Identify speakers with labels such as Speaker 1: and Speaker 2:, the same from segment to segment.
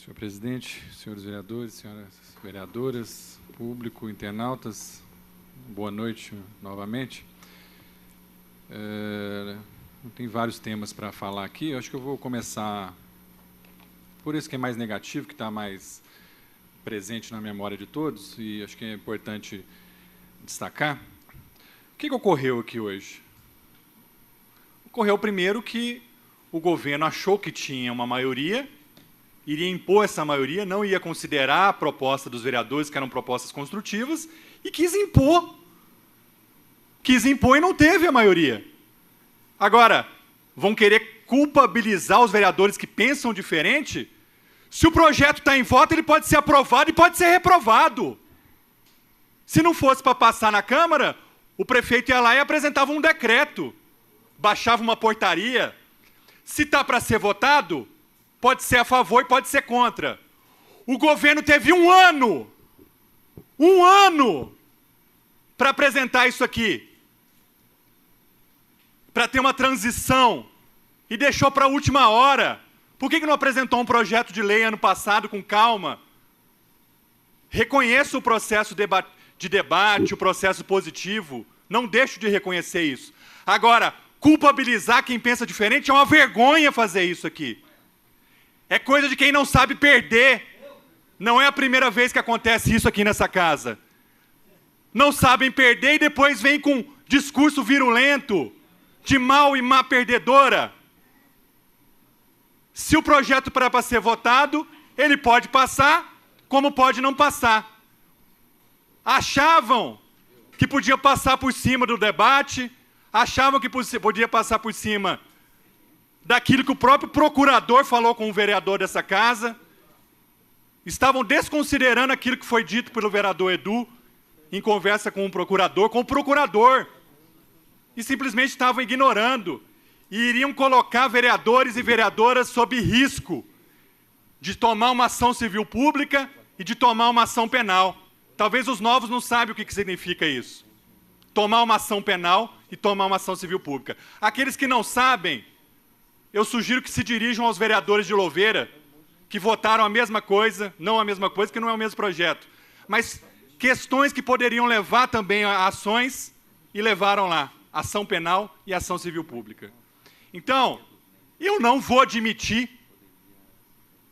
Speaker 1: Senhor presidente, senhores vereadores, senhoras vereadoras, público, internautas, boa noite novamente. Tem vários temas para falar aqui. Eu acho que eu vou começar por esse que é mais negativo, que está mais presente na memória de todos, e acho que é importante destacar. O que ocorreu aqui hoje? Ocorreu primeiro que o governo achou que tinha uma maioria, iria impor essa maioria, não ia considerar a proposta dos vereadores, que eram propostas construtivas, e quis impor. Quis impor e não teve a maioria. Agora, vão querer culpabilizar os vereadores que pensam diferente? Se o projeto está em voto, ele pode ser aprovado e pode ser reprovado. Se não fosse para passar na Câmara, o prefeito ia lá e apresentava um decreto, baixava uma portaria. Se está para ser votado, pode ser a favor e pode ser contra. O governo teve um ano para apresentar isso aqui, para ter uma transição, e deixou para a última hora. Por que não apresentou um projeto de lei ano passado com calma? Reconheça o processo de debate, o processo positivo, não deixo de reconhecer isso. Agora, culpabilizar quem pensa diferente é uma vergonha fazer isso aqui. É coisa de quem não sabe perder. Não é a primeira vez que acontece isso aqui nessa casa. Não sabem perder e depois vem com discurso virulento, de mal e má perdedora. Se o projeto para ser votado, ele pode passar, como pode não passar. Achavam que podia passar por cima do debate, achavam que podia passar por cima daquilo que o próprio procurador falou com o vereador dessa casa. Estavam desconsiderando aquilo que foi dito pelo vereador Edu, em conversa com o procurador, e simplesmente estavam ignorando, e iriam colocar vereadores e vereadoras sob risco de tomar uma ação civil pública e de tomar uma ação penal. Talvez os novos não saibam o que significa isso. Tomar uma ação penal e tomar uma ação civil pública. Aqueles que não sabem, eu sugiro que se dirijam aos vereadores de Louveira, que votaram a mesma coisa, não a mesma coisa, que não é o mesmo projeto, mas questões que poderiam levar também a ações, e levaram lá, ação penal e ação civil pública. Então, eu não vou admitir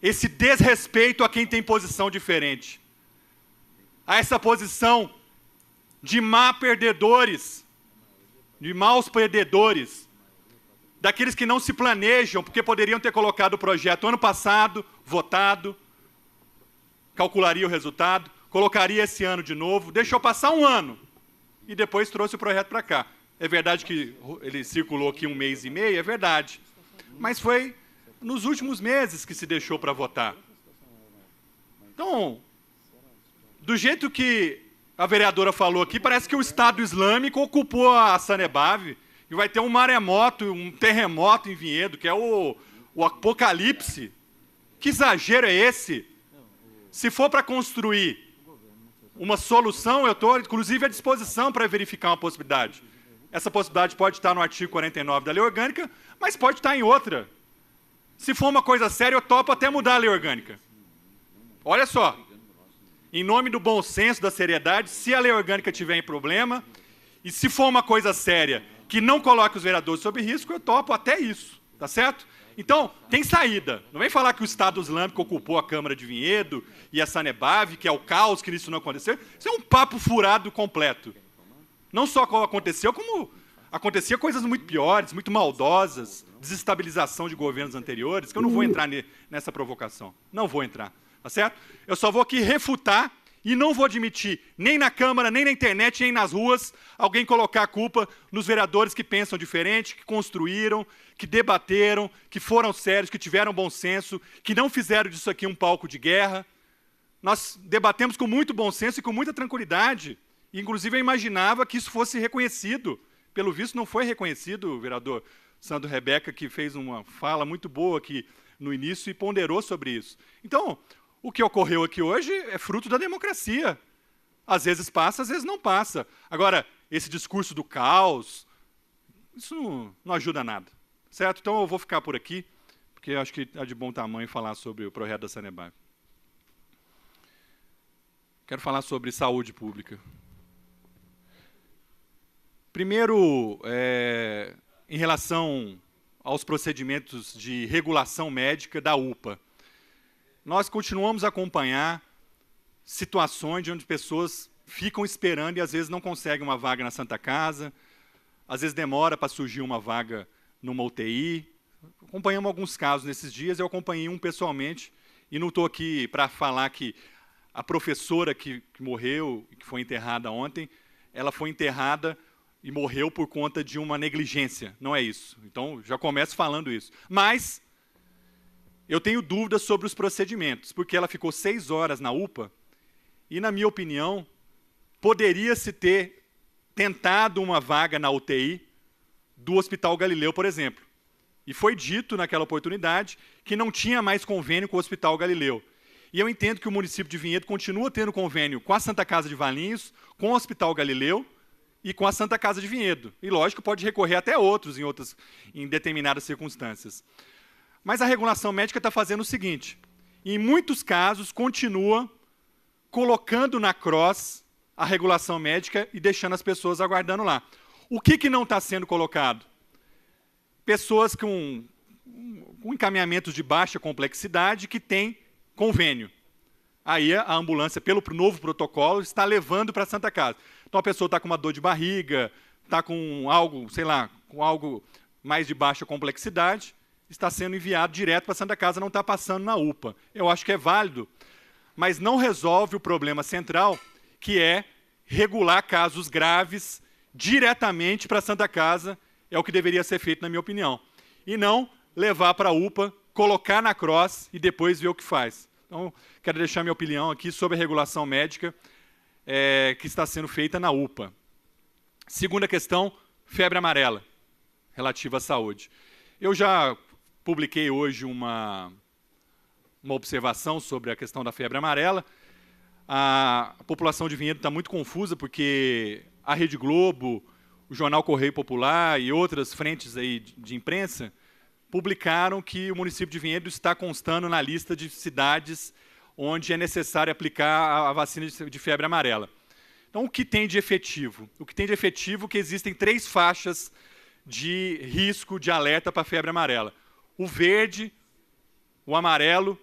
Speaker 1: esse desrespeito a quem tem posição diferente, a essa posição de maus perdedores, daqueles que não se planejam, porque poderiam ter colocado o projeto ano passado, votado, calcularia o resultado, colocaria esse ano de novo, deixou passar um ano, e depois trouxe o projeto para cá. É verdade que ele circulou aqui 1 mês e meio, é verdade, mas foi nos últimos meses que se deixou para votar. Então, do jeito que a vereadora falou aqui, parece que o Estado Islâmico ocupou a Sanebave, e vai ter um maremoto, um terremoto em Vinhedo, que é o apocalipse. Que exagero é esse? Se for para construir uma solução, eu estou, inclusive, à disposição para verificar uma possibilidade. Essa possibilidade pode estar no artigo 49 da Lei Orgânica, mas pode estar em outra. Se for uma coisa séria, eu topo até mudar a Lei Orgânica. Olha só, em nome do bom senso, da seriedade, se a Lei Orgânica tiver em problema, e se for uma coisa séria, que não coloque os vereadores sob risco, eu topo até isso, tá certo? Então, tem saída. Não vem falar que o Estado Islâmico ocupou a Câmara de Vinhedo e a Sanebave, que é o caos, que isso não aconteceu. Isso é um papo furado completo. Não só aconteceu, como acontecia coisas muito piores, muito maldosas, desestabilização de governos anteriores, que eu não vou entrar nessa provocação. Não vou entrar, tá certo? Eu só vou aqui refutar e não vou admitir, nem na Câmara, nem na internet, nem nas ruas, alguém colocar a culpa nos vereadores que pensam diferente, que construíram, que debateram, que foram sérios, que tiveram bom senso, que não fizeram disso aqui um palco de guerra. Nós debatemos com muito bom senso e com muita tranquilidade. Inclusive, eu imaginava que isso fosse reconhecido. Pelo visto, não foi reconhecido, o vereador Sandro Rebeca, que fez uma fala muito boa aqui no início e ponderou sobre isso. Então, o que ocorreu aqui hoje é fruto da democracia. Às vezes passa, às vezes não passa. Agora, esse discurso do caos, isso não ajuda nada, certo? Então eu vou ficar por aqui, porque eu acho que é de bom tamanho falar sobre o projeto da Sanebab. Quero falar sobre saúde pública. Primeiro, em relação aos procedimentos de regulação médica da UPA. Nós continuamos a acompanhar situações onde pessoas ficam esperando e às vezes não conseguem uma vaga na Santa Casa, às vezes demora para surgir uma vaga numa UTI. Acompanhamos alguns casos nesses dias, eu acompanhei um pessoalmente, e não estou aqui para falar que a professora que morreu, que foi enterrada ontem, ela foi enterrada e morreu por conta de uma negligência. Não é isso. Então, já começo falando isso. Mas eu tenho dúvidas sobre os procedimentos, porque ela ficou 6 horas na UPA e, na minha opinião, poderia-se ter tentado uma vaga na UTI do Hospital Galileu, por exemplo. E foi dito naquela oportunidade que não tinha mais convênio com o Hospital Galileu. E eu entendo que o município de Vinhedo continua tendo convênio com a Santa Casa de Valinhos, com o Hospital Galileu e com a Santa Casa de Vinhedo. E, lógico, pode recorrer até outros em determinadas circunstâncias. Mas a regulação médica está fazendo o seguinte, em muitos casos, continua colocando na cross a regulação médica e deixando as pessoas aguardando lá. O que não está sendo colocado? Pessoas com encaminhamentos de baixa complexidade que têm convênio. Aí a ambulância, pelo novo protocolo, está levando para a Santa Casa. Então a pessoa está com uma dor de barriga, está com algo, sei lá, com algo mais de baixa complexidade, está sendo enviado direto para a Santa Casa, não está passando na UPA. Eu acho que é válido, mas não resolve o problema central, que é regular casos graves diretamente para a Santa Casa, é o que deveria ser feito, na minha opinião. E não levar para a UPA, colocar na cross e depois ver o que faz. Então, quero deixar minha opinião aqui sobre a regulação médica que está sendo feita na UPA. Segunda questão, febre amarela, relativa à saúde. Eu já publiquei hoje uma observação sobre a questão da febre amarela. A população de Vinhedo está muito confusa, porque a Rede Globo, o Jornal Correio Popular e outras frentes aí de imprensa publicaram que o município de Vinhedo está constando na lista de cidades onde é necessário aplicar a vacina de febre amarela. Então, o que tem de efetivo? O que tem de efetivo é que existem 3 faixas de risco de alerta para a febre amarela. O verde, o amarelo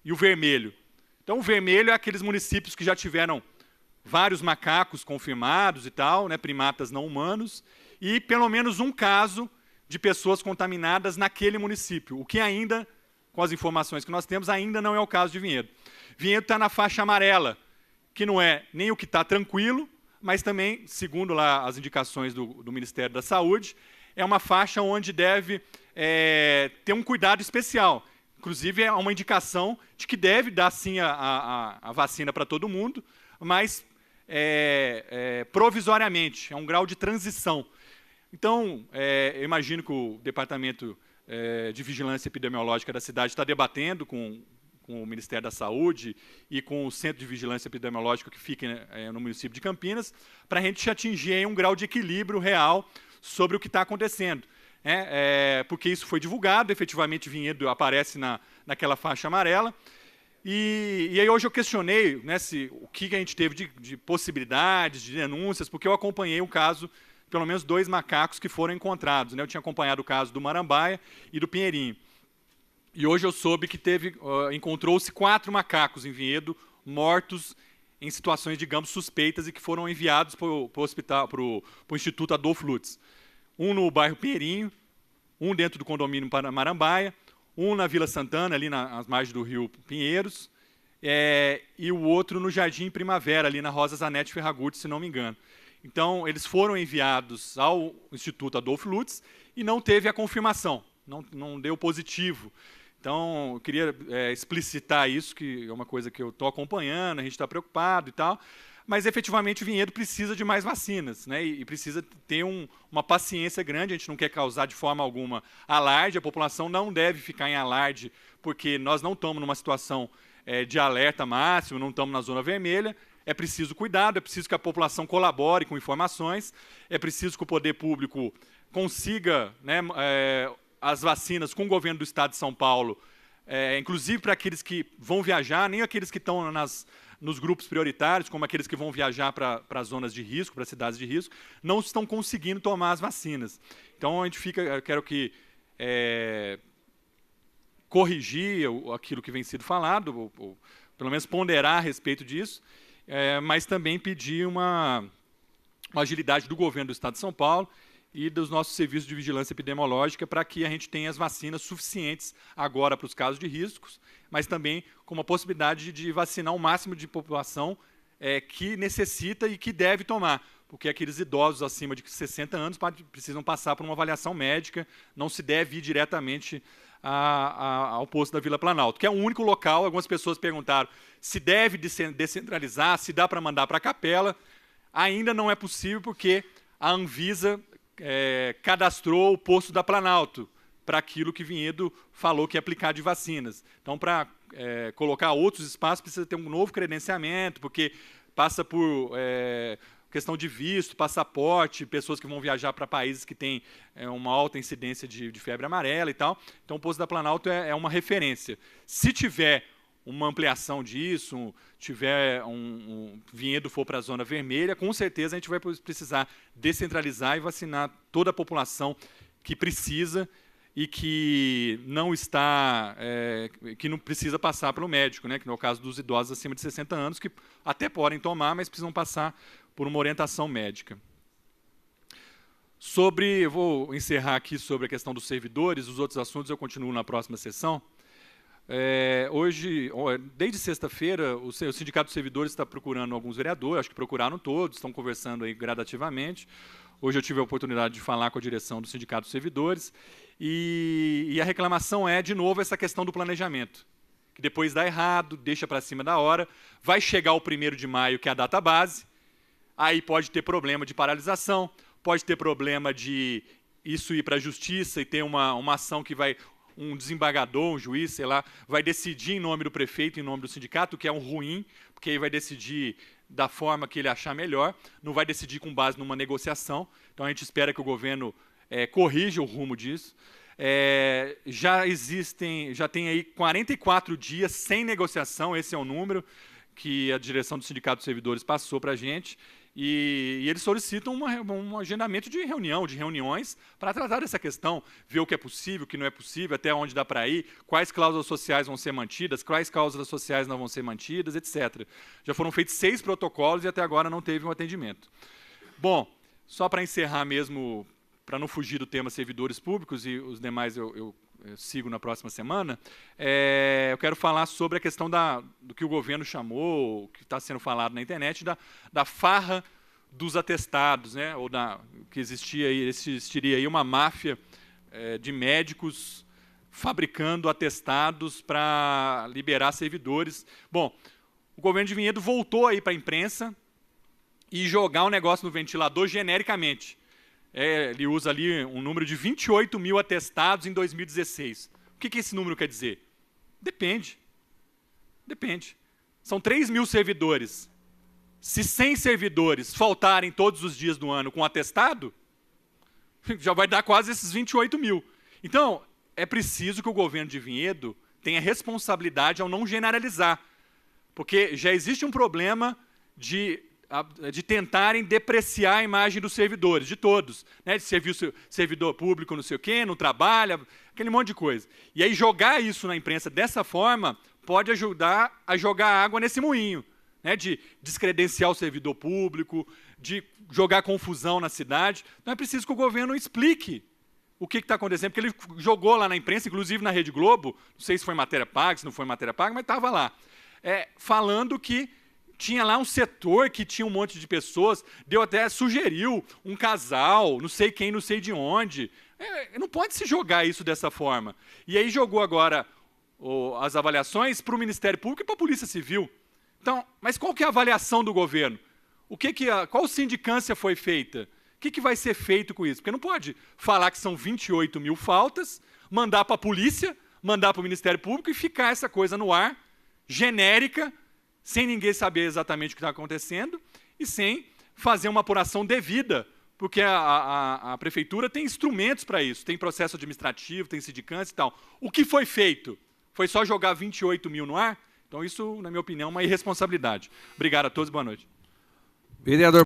Speaker 1: e o vermelho. Então, o vermelho é aqueles municípios que já tiveram vários macacos confirmados e tal, né, primatas não humanos, e pelo menos um caso de pessoas contaminadas naquele município, o que ainda, com as informações que nós temos, ainda não é o caso de Vinhedo. Vinhedo está na faixa amarela, que não é nem o que está tranquilo, mas também, segundo lá as indicações do Ministério da Saúde, é uma faixa onde deve ter um cuidado especial. Inclusive, é uma indicação de que deve dar, sim, a vacina para todo mundo, mas provisoriamente, é um grau de transição. Então, eu imagino que o Departamento de Vigilância Epidemiológica da cidade está debatendo com o Ministério da Saúde e com o Centro de Vigilância Epidemiológica que fica no município de Campinas, para a gente atingir aí um grau de equilíbrio real sobre o que está acontecendo. Porque isso foi divulgado, efetivamente Vinhedo aparece naquela faixa amarela, e aí hoje eu questionei, né, o que a gente teve de possibilidades, de denúncias, porque eu acompanhei o caso, pelo menos 2 macacos que foram encontrados, né? Eu tinha acompanhado o caso do Marambaia e do Pinheirinho. E hoje eu soube que encontrou-se 4 macacos em Vinhedo, mortos em situações, digamos, suspeitas e que foram enviados para o Instituto Adolfo Lutz. Um no bairro Pinheirinho, um dentro do condomínio Marambaia, um na Vila Santana, ali nas margens do rio Pinheiros, e o outro no Jardim Primavera, ali na Rosa Zanetti Ferragutti, se não me engano. Então, eles foram enviados ao Instituto Adolfo Lutz e não teve a confirmação, não deu positivo. Então, eu queria explicitar isso, que é uma coisa que eu estou acompanhando, a gente está preocupado e tal, mas, efetivamente, Vinhedo precisa de mais vacinas, né? E precisa ter uma paciência grande, a gente não quer causar de forma alguma alarde, a população não deve ficar em alarde, porque nós não estamos numa situação de alerta máximo, não estamos na zona vermelha. É preciso cuidado, é preciso que a população colabore com informações, é preciso que o poder público consiga, né, as vacinas com o governo do Estado de São Paulo, inclusive para aqueles que vão viajar, nem aqueles que estão nos grupos prioritários, como aqueles que vão viajar para as zonas de risco, para cidades de risco, não estão conseguindo tomar as vacinas. Então, eu quero corrigir aquilo que vem sido falado, ou pelo menos ponderar a respeito disso, mas também pedir uma agilidade do governo do Estado de São Paulo e dos nossos serviços de vigilância epidemiológica para que a gente tenha as vacinas suficientes agora para os casos de riscos, mas também com uma possibilidade de vacinar o máximo de população que necessita e que deve tomar, porque aqueles idosos acima de 60 anos precisam passar por uma avaliação médica, não se deve ir diretamente ao posto da Vila Planalto, que é o único local. Algumas pessoas perguntaram se deve descentralizar, se dá para mandar para a Capela. Ainda não é possível, porque a Anvisa cadastrou o posto da Planalto para aquilo que Vinhedo falou que ia aplicar de vacinas. Então, para colocar outros espaços, precisa ter um novo credenciamento, porque passa por questão de visto, passaporte, pessoas que vão viajar para países que têm uma alta incidência de febre amarela e tal. Então, o posto da Planalto é uma referência. Se tiver uma ampliação disso, tiver Vinhedo for para a zona vermelha, com certeza a gente vai precisar descentralizar e vacinar toda a população que precisa e que não que não precisa passar pelo médico, né? Que no é o caso dos idosos acima de 60 anos, que até podem tomar, mas precisam passar por uma orientação médica. Eu vou encerrar aqui sobre a questão dos servidores, os outros assuntos eu continuo na próxima sessão. Hoje, desde sexta-feira, o Sindicato dos Servidores está procurando alguns vereadores, acho que procuraram todos, estão conversando aí gradativamente. Hoje eu tive a oportunidade de falar com a direção do Sindicato dos Servidores, e a reclamação de novo, essa questão do planejamento, que depois dá errado, deixa para cima da hora, vai chegar o 1º de maio, que é a data base, aí pode ter problema de paralisação, pode ter problema de isso ir para a justiça e ter uma ação que vai... um desembargador, um juiz, sei lá, vai decidir em nome do prefeito, em nome do sindicato, o que é um ruim, porque aí vai decidir da forma que ele achar melhor, não vai decidir com base numa negociação. Então, a gente espera que o governo corrija o rumo disso. Já tem aí 44 dias sem negociação, esse é o número que a direção do Sindicato dos Servidores passou para a gente, e eles solicitam um agendamento de reuniões para tratar dessa questão, ver o que é possível, o que não é possível, até onde dá para ir, quais cláusulas sociais vão ser mantidas, quais cláusulas sociais não vão ser mantidas, etc. Já foram feitos 6 protocolos e até agora não teve um atendimento. Bom, só para encerrar mesmo, para não fugir do tema servidores públicos, e os demais eu sigo na próxima semana, eu quero falar sobre a questão do que o governo chamou, que está sendo falado na internet, da farra dos atestados, né? Ou que existiria aí uma máfia de médicos fabricando atestados para liberar servidores. Bom, o governo de Vinhedo voltou aí para a imprensa e jogar o negócio no ventilador genericamente. Ele usa ali um número de 28 mil atestados em 2016. O que esse número quer dizer? Depende. Depende. São 3 mil servidores. Se 100 servidores faltarem todos os dias do ano com atestado, já vai dar quase esses 28 mil. Então, é preciso que o governo de Vinhedo tenha responsabilidade ao não generalizar, porque já existe um problema de tentarem depreciar a imagem dos servidores, de todos, né? De servidor público não sei o quê, não trabalha, aquele monte de coisa. E aí jogar isso na imprensa dessa forma pode ajudar a jogar água nesse moinho, né? De descredenciar o servidor público, de jogar confusão na cidade. Então é preciso que o governo explique o que está acontecendo, porque ele jogou lá na imprensa, inclusive na Rede Globo, não sei se foi matéria paga, se não foi matéria paga, mas estava lá, falando que tinha lá um setor que tinha um monte de pessoas, sugeriu um casal, não sei quem, não sei de onde. Não pode se jogar isso dessa forma. E aí jogou agora as avaliações para o Ministério Público e para a Polícia Civil. Então, mas qual que é a avaliação do governo? Qual sindicância foi feita? O que vai ser feito com isso? Porque não pode falar que são 28 mil faltas, mandar para a polícia, mandar para o Ministério Público e ficar essa coisa no ar, genérica, sem ninguém saber exatamente o que está acontecendo e sem fazer uma apuração devida porque a prefeitura tem instrumentos para isso, tem processo administrativo, tem sindicantes e tal. O que foi feito? Foi só jogar 28 mil no ar? Então isso, na minha opinião, é uma irresponsabilidade. Obrigado a todos, boa noite.
Speaker 2: Vereador